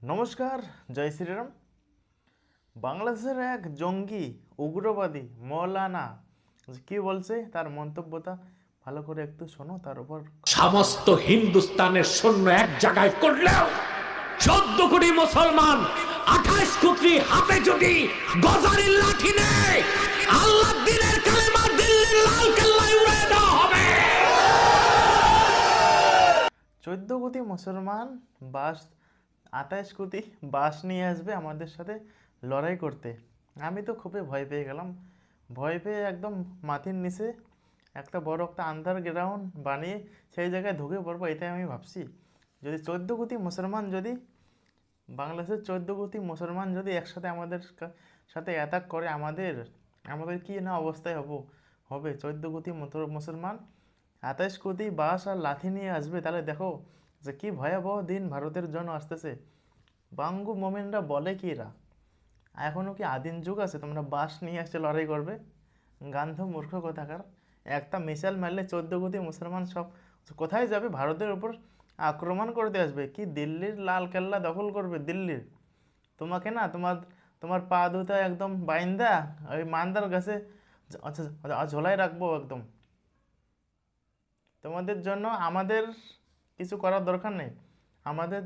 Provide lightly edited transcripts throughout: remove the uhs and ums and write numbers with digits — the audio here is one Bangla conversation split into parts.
নমস্কার, জয় শ্রীরাম। বাংলাদেশের এক জঙ্গি উগ্রবাদী মৌলানা কি বলছে তার মন্তব্যটা ভালো করে একটু শোনো, তার উপর সমস্ত হিন্দুস্তানের সৈন্য এক জায়গায় করলেও 14 কোটি মুসলমান 28 কোটি হাতে যদি গজারের লাঠি নেয়, আল্লাহ দিনের কালেমা দিল্লির লাল কেল্লায় উড়িয়ে দেওয়া হবে। 14 কোটি মুসলমান বাস 28 কোটি বাস নিয়ে আসবে আমাদের সাথে লড়াই করতে। আমি তো খুবই ভয় পেয়ে গেলাম। ভয় পেয়ে একদম মাটির নিচে একটা বড় একটা আন্ডারগ্রাউন্ড বানিয়ে সেই জায়গায় ঢুকে পড়বো, এটাই আমি ভাবছি। যদি 14 কোটি মুসলমান যদি বাংলাদেশের 14 কোটি মুসলমান যদি একসাথে আমাদের সাথে অ্যাটাক করে, আমাদের আমাদের কি না অবস্থায় হবে 14 কোটি মুসলমান 28 কোটি বাস আর লাঠি নিয়ে আসবে, তাহলে দেখো যে কি ভয়াবহ দিন ভারতের জন্য আসতেছে। বাঙ্গু মোমেনরা বলে কি এরা এখনও কি আদিম যুগ আছে, তোমরা বাস নিয়ে আসছে লড়াই করবে? গান্ধ মূর্খ কোথাকার। একটা মিসাইল মারলে 14 কোটি মুসলমান সব কোথায় যাবে? ভারতের উপর আক্রমণ করতে আসবে। কি দিল্লির লাল কেল্লা দখল করবে? দিল্লির তোমাকে না তোমার তোমার পা দুটা একদম বাইন্দা ওই মান্দার গাছে ঝোলাই রাখবো একদম। তোমাদের জন্য আমাদের কিছু করার দরকার নেই। আমাদের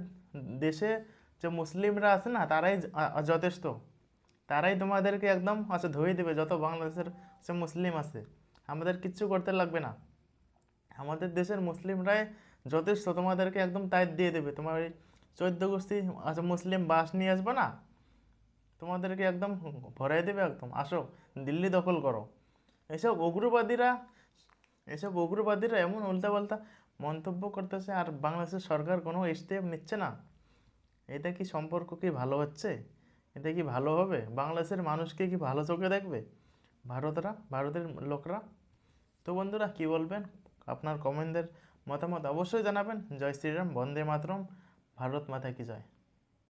দেশে যে মুসলিমরা আছে না, তারাই যথেষ্ট। তারাই তোমাদেরকে একদম ধুয়ে দেবে, যত বাংলাদেশের যে মুসলিম আছে। আমাদের কিচ্ছু করতে লাগবে না। আমাদের দেশের মুসলিমরাই যথেষ্ট, তোমাদেরকে একদম টাইট দিয়ে দেবে। তোমার ওই 14 গোষ্ঠী মুসলিম বাস নিয়ে আসবে না, তোমাদেরকে একদম ভরাই দেবে একদম। আসো দিল্লি দখল করো। এসব উগ্রবাদীরা এসব উগ্রবাদীরা এমন উল্টাপাল্টা মন্তব্য করতেছে, আর বাংলাদেশের সরকার কোনো স্টেপ নিচ্ছে না। এটা কি সম্পর্ক কি ভালো হচ্ছে? এটা কি ভালো হবে? বাংলাদেশের মানুষকে কি ভালো চোখে দেখবে ভারতের লোকরা? তো বন্ধুরা, কি বলবেন? আপনার কমেন্টদের মতামত অবশ্যই জানাবেন। জয় শ্রীরাম, বন্দে মাতরম, ভারত মাতা কি জয়।